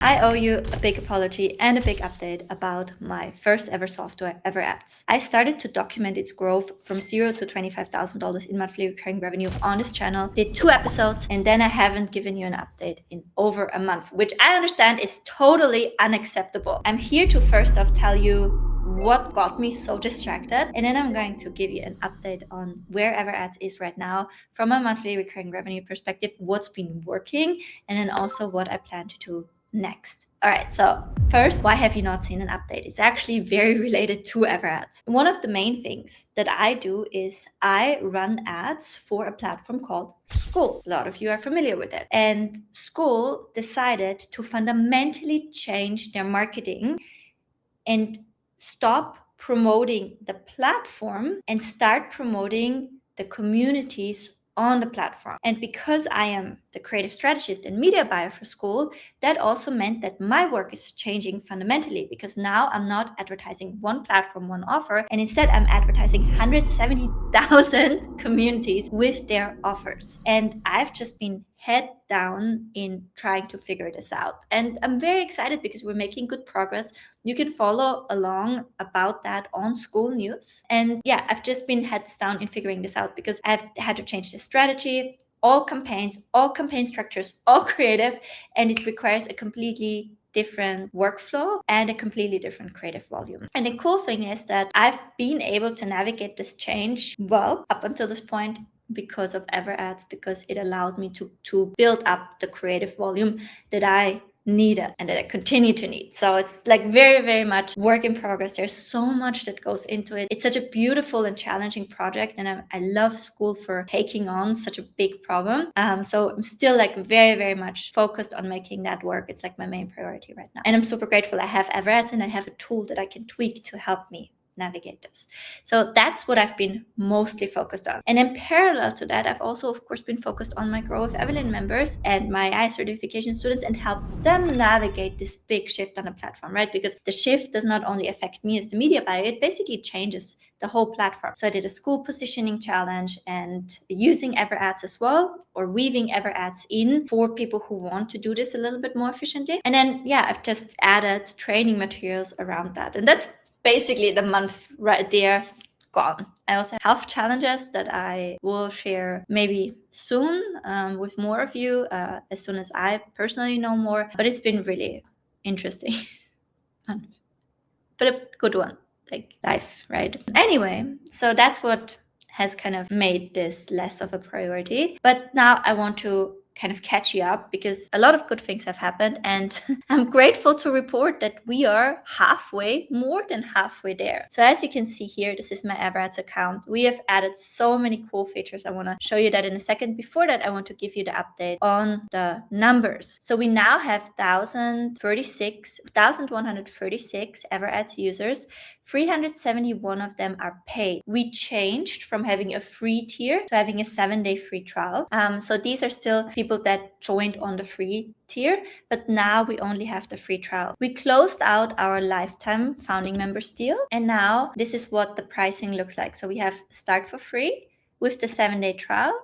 I owe you a big apology and a big update about my first ever software, Ever Ads. I started to document its growth from $0 to $25,000 in monthly recurring revenue on this channel, did 2 episodes, and then I haven't given you an update in over a month, which I understand is totally unacceptable. I'm here to first off tell you what got me so distracted, and then I'm going to give you an update on where Ever Ads is right now from a monthly recurring revenue perspective, what's been working, and then also what I plan to do next. All right, so first, why have you not seen an update? It's actually very related to Ever Ads. One of the main things that I do is I run ads for a platform called Skool. A lot of you are familiar with it. And Skool decided to fundamentally change their marketing and stop promoting the platform and start promoting the communities on the platform. And because I am the creative strategist and media buyer for Skool, that also meant that my work is changing fundamentally, because now I'm not advertising one platform, one offer, and instead I'm advertising 170,000 communities with their offers. And I've just been head down in trying to figure this out. And I'm very excited because we're making good progress. You can follow along about that on Skool News. And yeah, I've just been heads down in figuring this out because I've had to change the strategy, all campaigns, all campaign structures, all creative, and it requires a completely different workflow and a completely different creative volume. And the cool thing is that I've been able to navigate this change well up until this point because of Ever Ads, because it allowed me to build up the creative volume that I needed and that I continue to need. So it's like very, very much work in progress. There's so much that goes into it. It's such a beautiful and challenging project, and I love Skool for taking on such a big problem. So I'm still like very, very much focused on making that work. It's like my main priority right now. And I'm super grateful I have Ever Ads and I have a tool that I can tweak to help me navigate this. So that's what I've been mostly focused on. And in parallel to that, I've also, of course, been focused on my Grow with Evelyn members and my I certification students and help them navigate this big shift on the platform, right? Because the shift does not only affect me as the media buyer, it basically changes the whole platform. So I did a Skool positioning challenge and using Ever Ads as well, or weaving Ever Ads in for people who want to do this a little bit more efficiently. And then, yeah, I've just added training materials around that. And that's basically the month right there gone. I also have health challenges that I will share maybe soon with more of you as soon as I personally know more. But it's been really interesting, but a good one, like life, right? Anyway, so that's what has kind of made this less of a priority. But now I want to kind of catch you up because a lot of good things have happened, and I'm grateful to report that we are more than halfway there. So as you can see here, this is my Ever Ads account. We have added so many cool features. I want to show you that in a second. Before that, I want to give you the update on the numbers. So we now have 1,136 Ever Ads users. 371 of them are paid. We changed from having a free tier to having a 7-day free trial. So these are still people that joined on the free tier, but now we only have the free trial. We closed out our lifetime founding members deal, and now this is what the pricing looks like. So we have start for free with the 7-day trial.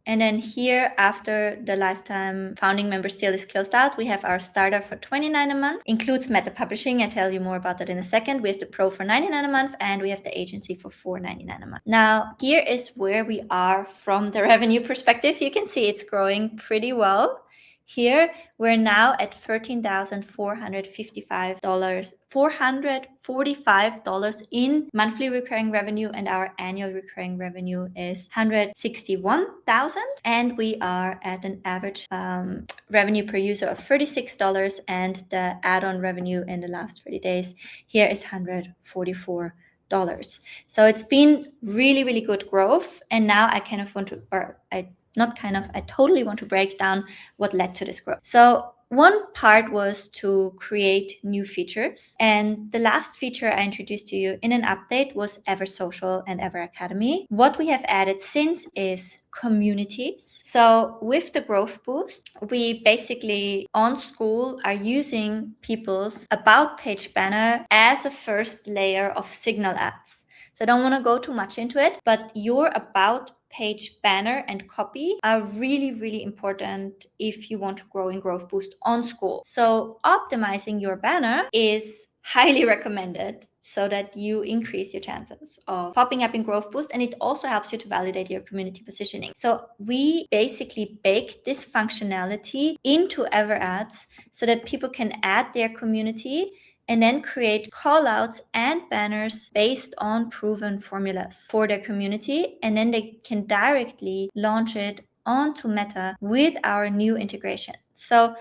And then here, after the lifetime founding members deal is closed out, we have our starter for $29 a month, includes meta publishing. I'll tell you more about that in a second. We have the pro for $99 a month, and we have the agency for $4.99 a month. Now, here is where we are from the revenue perspective. You can see it's growing pretty well. Here, we're now at $13,445 in monthly recurring revenue, and our annual recurring revenue is $161,000. And we are at an average revenue per user of $36, and the add-on revenue in the last 30 days here is $144. So it's been really, really good growth. And now I kind of want to, I totally want to break down what led to this growth. So one part was to create new features. And the last feature I introduced to you in an update was Ever Social and Ever Academy. What we have added since is communities. So with the growth boost, we basically on Skool are using people's about page banner as a first layer of signal ads. So I don't want to go too much into it, but your about page banner and copy are really, really important if you want to grow in Growth Boost on Skool. So optimizing your banner is highly recommended so that you increase your chances of popping up in Growth Boost, and it also helps you to validate your community positioning. So we basically bake this functionality into Ever Ads so that people can add their community and then create callouts and banners based on proven formulas for their community, and then they can directly launch it onto Meta with our new integration. So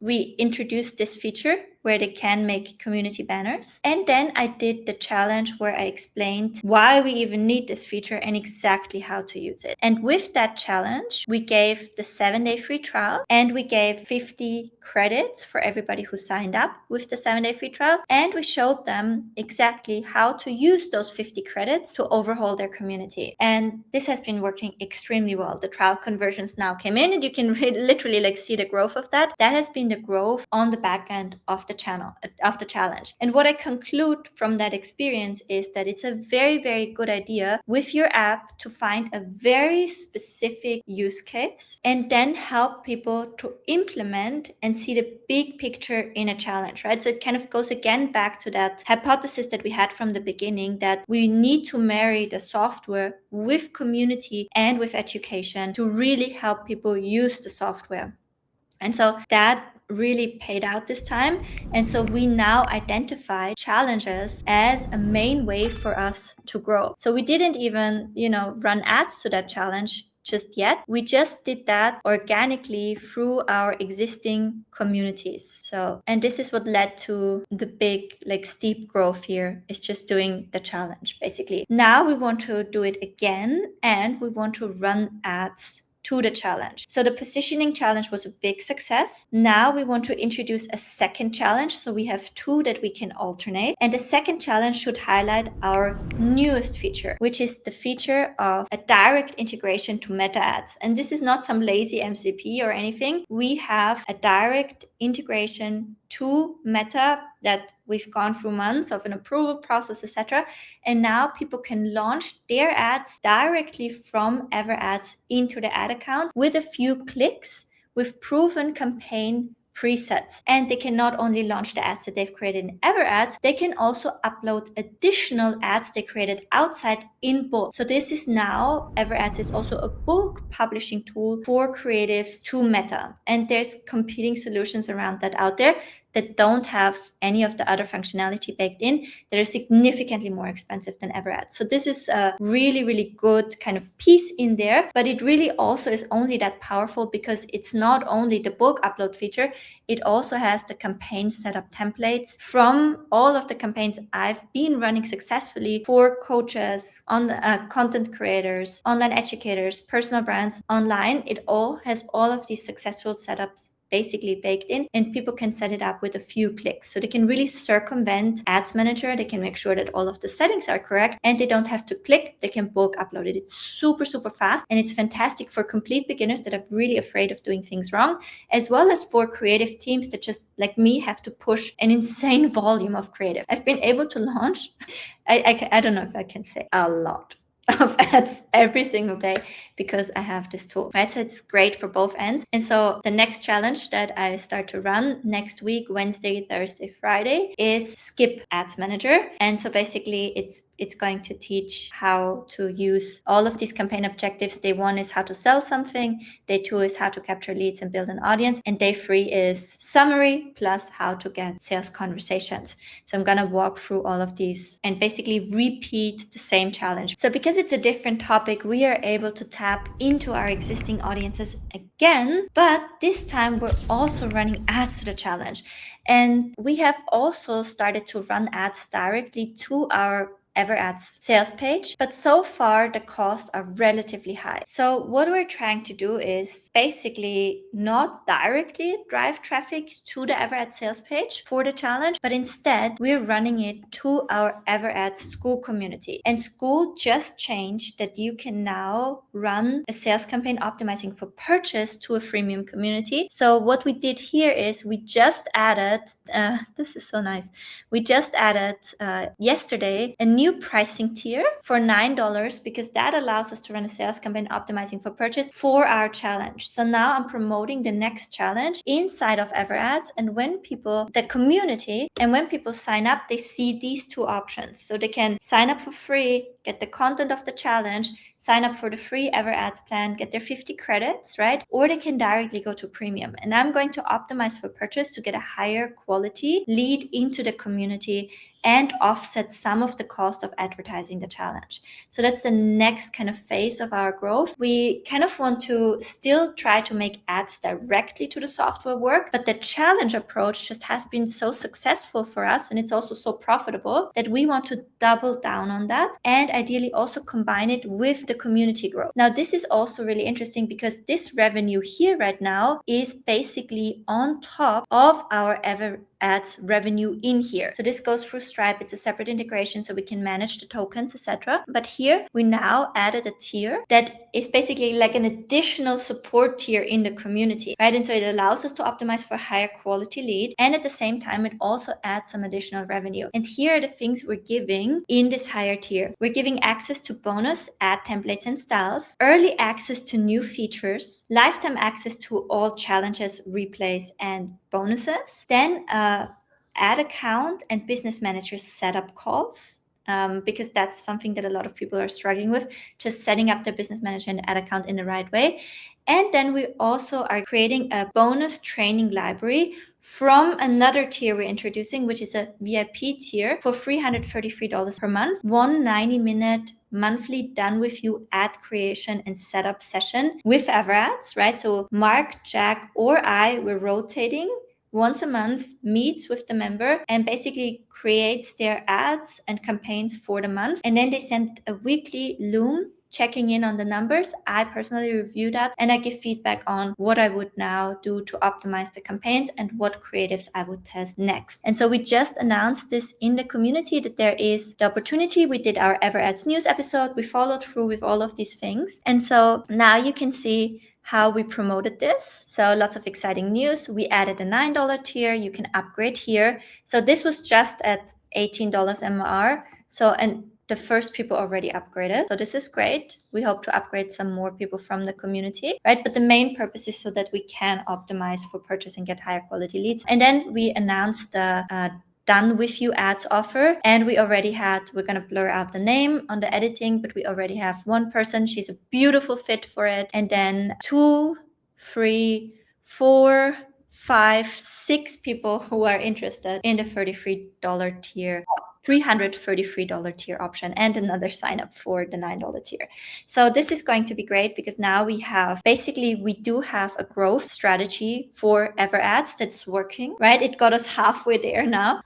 we introduced this feature where they can make community banners. And then I did the challenge where I explained why we even need this feature and exactly how to use it. And with that challenge, we gave the 7-day free trial, and we gave 50 credits for everybody who signed up with the 7-day free trial. And we showed them exactly how to use those 50 credits to overhaul their community. And this has been working extremely well. The trial conversions now came in, and you can literally see the growth of that. That has been the growth on the back end of the challenge. And what I conclude from that experience is that it's a very, very good idea with your app to find a very specific use case and then help people to implement and see the big picture in a challenge, right? So it kind of goes again back to that hypothesis that we had from the beginning, that we need to marry the software with community and with education to really help people use the software. And so that really paid out this time. And so we now identify challenges as a main way for us to grow. So we didn't even, run ads to that challenge just yet. We just did that organically through our existing communities. And this is what led to the big, steep growth here, is just doing the challenge, basically. Now we want to do it again, and we want to run ads to the challenge. So the positioning challenge was a big success. Now we want to introduce a second challenge. So we have 2 that we can alternate. And the second challenge should highlight our newest feature, which is the feature of a direct integration to Meta Ads. And this is not some lazy MCP or anything. We have a direct integration to Meta that we've gone through months of an approval process, etc. And now people can launch their ads directly from Ever Ads into the ad account with a few clicks with proven campaign presets. And they can not only launch the ads that they've created in Ever Ads, they can also upload additional ads they created outside in bulk. So this is now, Ever Ads is also a bulk publishing tool for creatives to Meta. And there's competing solutions around that out there that don't have any of the other functionality baked in, that are significantly more expensive than Ever Ads. So this is a really, really good kind of piece in there, but it really also is only that powerful because it's not only the bulk upload feature, it also has the campaign setup templates from all of the campaigns I've been running successfully for coaches, content creators, online educators, personal brands online. It all has all of these successful setups basically baked in, and people can set it up with a few clicks. So they can really circumvent Ads Manager. They can make sure that all of the settings are correct, and they don't have to click. They can bulk upload it. It's super, super fast, and it's fantastic for complete beginners that are really afraid of doing things wrong, as well as for creative teams that just, like me, have to push an insane volume of creative. I've been able to launch, I don't know if I can say a lot of ads every single day because I have this tool, right? So it's great for both ends. And so the next challenge that I start to run next week, Wednesday, Thursday, Friday, is Skip Ads Manager. And so basically it's going to teach how to use all of these campaign objectives. Day 1 is how to sell something. Day 2 is how to capture leads and build an audience. And day 3 is summary plus how to get sales conversations. So I'm going to walk through all of these and basically repeat the same challenge. So because it's a different topic, we are able to tap into our existing audiences again, but this time we're also running ads to the challenge. And we have also started to run ads directly to our Ever Ads sales page, but so far the costs are relatively high. So what we're trying to do is basically not directly drive traffic to the Ever Ads sales page for the challenge, but instead we're running it to our Ever Ads Skool community. And Skool just changed that you can now run a sales campaign optimizing for purchase to a freemium community. So what we did here is we just added, this is so nice, we just added yesterday a new pricing tier for $9 because that allows us to run a sales campaign optimizing for purchase for our challenge. So now I'm promoting the next challenge inside of EverAds. And when people sign up, they see these two options. So they can sign up for free, get the content of the challenge, sign up for the free EverAds plan, get their 50 credits, right? Or they can directly go to premium. And I'm going to optimize for purchase to get a higher quality lead into the community and offset some of the cost of advertising the challenge. So that's the next kind of phase of our growth. We kind of want to still try to make ads directly to the software work, but the challenge approach just has been so successful for us, and it's also so profitable that we want to double down on that and ideally also combine it with the community growth. Now, this is also really interesting because this revenue here right now is basically on top of our EverAds revenue in here. So this goes through Stripe. It's a separate integration so we can manage the tokens, etc. But here we now added a tier that is basically like an additional support tier in the community, right? And so it allows us to optimize for higher quality lead, and at the same time it also adds some additional revenue. And here are the things we're giving in this higher tier. We're giving access to bonus ad templates and styles, early access to new features, lifetime access to all challenges, replays, and bonuses, then ad account and business manager setup calls, because that's something that a lot of people are struggling with, just setting up their business manager and ad account in the right way. And then we also are creating a bonus training library from another tier we're introducing, which is a VIP tier for $333 per month, one 90-minute monthly done with you ad creation and setup session with EverAds, right? So Mark, Jack, or I, we're rotating once a month, meets with the member and basically creates their ads and campaigns for the month. And then they send a weekly Loom checking in on the numbers. I personally review that and I give feedback on what I would now do to optimize the campaigns and what creatives I would test next. And so we just announced this in the community that there is the opportunity. We did our EverAds news episode. We followed through with all of these things. And so now you can see how we promoted this. So lots of exciting news. We added a $9 tier. You can upgrade here. So this was just at $18 MR. So, and the first people already upgraded. So this is great. We hope to upgrade some more people from the community, right? But the main purpose is so that we can optimize for purchase and get higher quality leads. And then we announced the done with you ads offer, and we're going to blur out the name on the editing, but we already have one person. She's a beautiful fit for it. And then 2, 3, 4, 5, 6 people who are interested in the $33 tier, $333 tier option, and another sign up for the $9 tier. So this is going to be great because now we do have a growth strategy for EverAds that's working, right? It got us halfway there now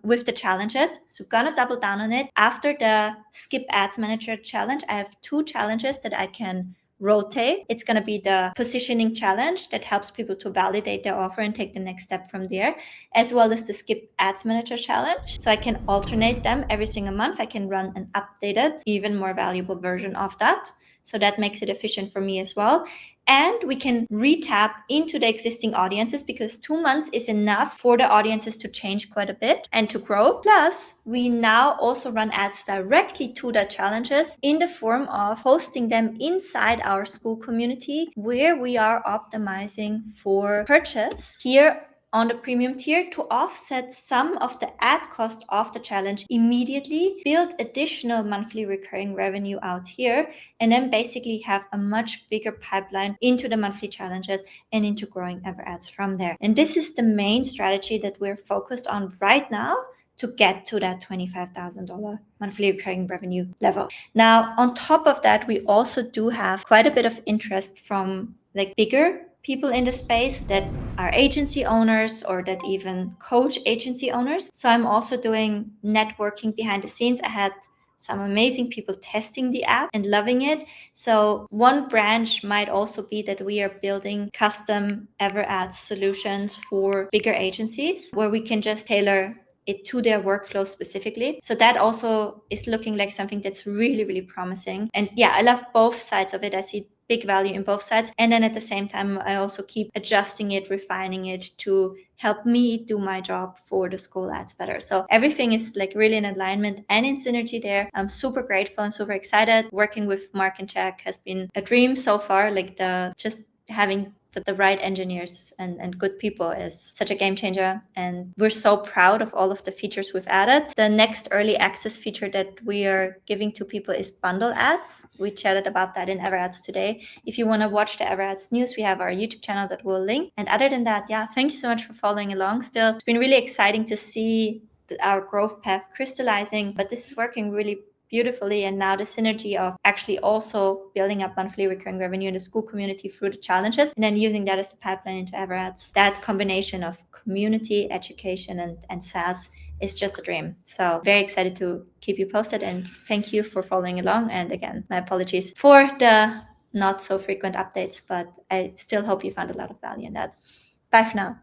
with the challenges. So gonna double down on it. After the Skip Ads Manager challenge, I have 2 challenges that I can rotate. It's going to be the positioning challenge that helps people to validate their offer and take the next step from there, as well as the Skip Ads Manager challenge. So I can alternate them every single month. I can run an updated, even more valuable version of that. So that makes it efficient for me as well. And we can retap into the existing audiences because 2 months is enough for the audiences to change quite a bit and to grow. Plus, we now also run ads directly to the challenges in the form of hosting them inside our school community where we are optimizing for purchase here on the premium tier to offset some of the ad cost of the challenge immediately, build additional monthly recurring revenue out here, and then basically have a much bigger pipeline into the monthly challenges and into growing EverAds from there. And this is the main strategy that we're focused on right now to get to that $25,000 monthly recurring revenue level. Now, on top of that, we also do have quite a bit of interest from like bigger people in the space that are agency owners or that even coach agency owners. So I'm also doing networking behind the scenes. I had some amazing people testing the app and loving it. So one branch might also be that we are building custom EverAds solutions for bigger agencies where we can just tailor it to their workflow specifically. So that also is looking like something that's really, really promising. And yeah, I love both sides of it. I see big value in both sides. And then at the same time, I also keep adjusting it, refining it to help me do my job for the school ads better. So everything is like really in alignment and in synergy there. I'm super grateful. I'm super excited. Working with Mark and Jack has been a dream so far. Like just having the right engineers and good people is such a game changer. And we're so proud of all of the features we've added. The next early access feature that we are giving to people is bundle ads. We chatted about that in EverAds today. If you want to watch the EverAds news, we have our YouTube channel that we'll link. And other than that, yeah, thank you so much for following along still. It's been really exciting to see our growth path crystallizing, but this is working really beautifully. And now the synergy of actually also building up monthly recurring revenue in the school community through the challenges and then using that as the pipeline into EverAds. That combination of community, education, and SaaS is just a dream. So very excited to keep you posted, and thank you for following along. And again, my apologies for the not so frequent updates, but I still hope you found a lot of value in that. Bye for now.